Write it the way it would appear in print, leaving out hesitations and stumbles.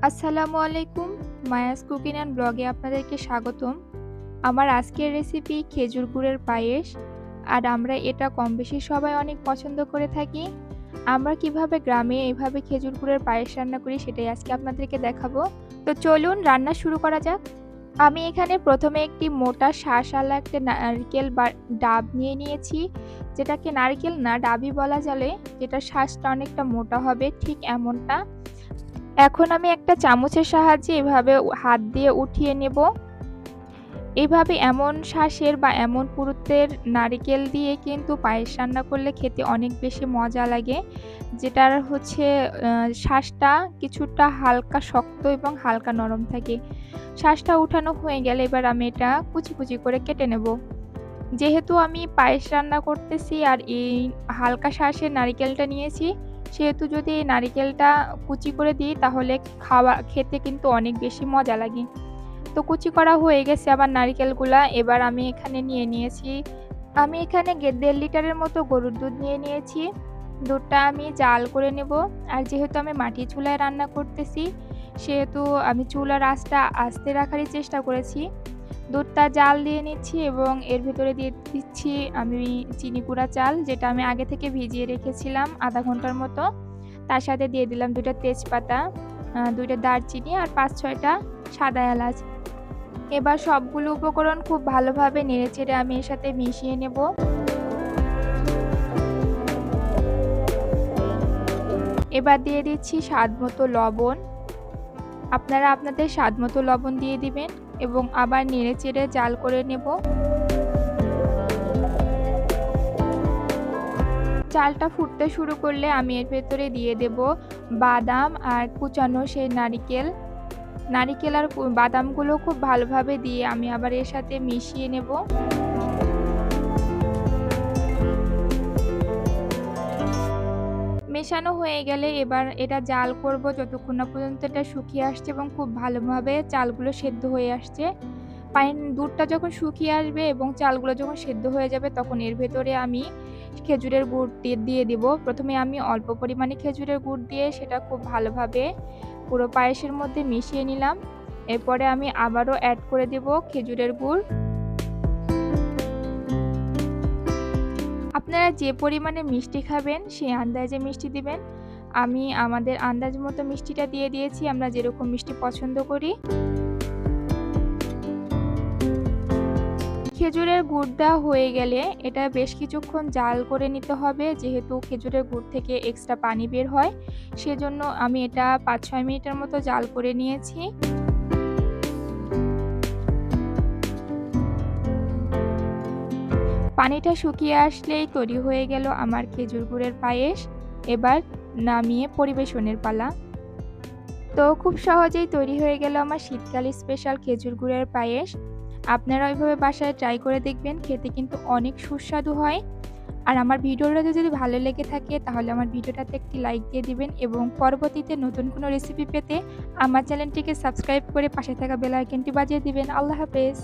আসসালামু আলাইকুম, Maya's cooking and ব্লগে আপনাদেরকে স্বাগতম। আমার আজকের রেসিপি খেজুর গুড়ের পায়েস। আর আমরা এটা কম বেশি সবাই অনেক পছন্দ করে থাকি। আমরা কিভাবে গ্রামে এভাবে খেজুর গুড়ের পায়েস রান্না করি সেটাই আজকে আপনাদেরকে দেখাবো। তো চলুন রান্না শুরু করা যাক। আমি এখানে প্রথমে একটি মোটা শাঁসওয়ালা একটা নারকেল বা ডাব নিয়ে নিয়েছি, যেটাকে নারকেল না ডাবই বলা চলে, যেটা শাঁসটা অনেকটা মোটা হবে ঠিক এমনটা। এখন আমি একটা চামচের সাহায্যে এভাবে হাত দিয়ে উঠিয়ে নেব। এভাবে এমন শাঁসের বা এমন পুরুত্বের নারকেল দিয়ে কিন্তু পায়েস রান্না করলে খেতে অনেক বেশি মজা লাগে, যেটার হচ্ছে শাঁসটা কিছুটা হালকা শক্ত এবং হালকা নরম থাকে। শাঁসটা উঠানো হয়ে গেলে এবার আমি এটা কুচি কুচি করে কেটে নেব। যেহেতু আমি পায়েস রান্না করতেছি আর এই হালকা শাঁসের নারিকেলটা নিয়েছি, সেহেতু যদি এই নারিকেলটা কুচি করে দিই তাহলে খেতে কিন্তু অনেক বেশি মজা লাগে। তো কুচি করা হয়ে গেছে আবার নারিকেলগুলা। এবার আমি এখানে নিয়ে নিয়েছি, আমি এখানে 1.5 লিটারের মতো গরুর দুধ নিয়ে নিয়েছি। দুধটা আমি জাল করে নেব। আর যেহেতু আমি মাটির চুলায় রান্না করতেছি, সেহেতু আমি চুলার আঁচটা আস্তে রাখারই চেষ্টা করেছি। দুধটা জাল দিয়ে নিচ্ছি এবং এর ভিতরে দিয়ে দিচ্ছি আমি চিনি গুঁড়া চাল, যেটা আমি আগে থেকে ভিজিয়ে রেখেছিলাম আধা ঘন্টার মতো। তার সাথে দিয়ে দিলাম 2টা তেজপাতা, 2টা দারচিনি আর 5-6টা সাদা এলাচ। এবার সবগুলো উপকরণ খুব ভালোভাবে নেড়েচেড়ে আমি এর সাথে মিশিয়ে নেব। এবার দিয়ে দিচ্ছি স্বাদ মতো লবণ। আপনারা আপনাদের স্বাদ মতো লবণ দিয়ে দিবেন এবং আবার নেড়েচেড়ে জাল করে নেব। চালটা ফুটতে শুরু করলে আমি এর ভেতরে দিয়ে দেব বাদাম আর কুচানো সেই নারিকেল আর বাদামগুলো খুব ভালোভাবে দিয়ে আমি আবার এর সাথে মিশিয়ে নেব। মেশানো হয়ে গেলে এবার এটা জাল করব যতক্ষণ না পর্যন্ত এটা শুকিয়ে আসছে এবং খুব ভালোভাবে চালগুলো সেদ্ধ হয়ে আসছে। দুধটা যখন শুকিয়ে আসবে এবং চালগুলো যখন সেদ্ধ হয়ে যাবে তখন এর ভেতরে আমি খেজুরের গুড় দিয়ে দিব। প্রথমে আমি অল্প পরিমাণে খেজুরের গুড় দিয়ে সেটা খুব ভালোভাবে পুরো পায়েসের মধ্যে মিশিয়ে নিলাম। এরপরে আমি আবারও অ্যাড করে দেব খেজুরের গুড়। আপনারা যে পরিমাণে মিষ্টি খাবেন সেই আন্দাজে মিষ্টি দিবেন। আমি আমাদের আন্দাজ মতো মিষ্টিটা দিয়ে দিয়েছি, আমরা যেরকম মিষ্টি পছন্দ করি। খেজুরের গুড় দেওয়া হয়ে গেলে এটা বেশ কিছুক্ষণ জাল করে নিতে হবে, যেহেতু খেজুরের গুড় থেকে এক্সট্রা পানি বের হয়। সেজন্য আমি এটা 5-6 মিনিটের মতো জাল করে নিয়েছি। পানিটা শুকিয়ে আসলেই তৈরি হয়ে গেল আমার খেজুর গুড়ের পায়েস। এবার নামিয়ে পরিবেশনের পালা। তো খুব সহজেই তৈরি হয়ে গেল আমার শীতকালে স্পেশাল খেজুর গুড়ের পায়েস। আপনারা ওইভাবে বাসায় ট্রাই করে দেখবেন, খেতে কিন্তু অনেক সুস্বাদু হয়। আর আমার ভিডিওটা যদি ভালো লেগে থাকে তাহলে আমার ভিডিওটাতে একটি লাইক দিয়ে দিবেন এবং পরবর্তীতে নতুন কোনো রেসিপি পেতে আমার চ্যানেলটিকে সাবস্ক্রাইব করে পাশে থাকা বেল আইকনটি বাজিয়ে দিবেন। আল্লাহ হাফেজ।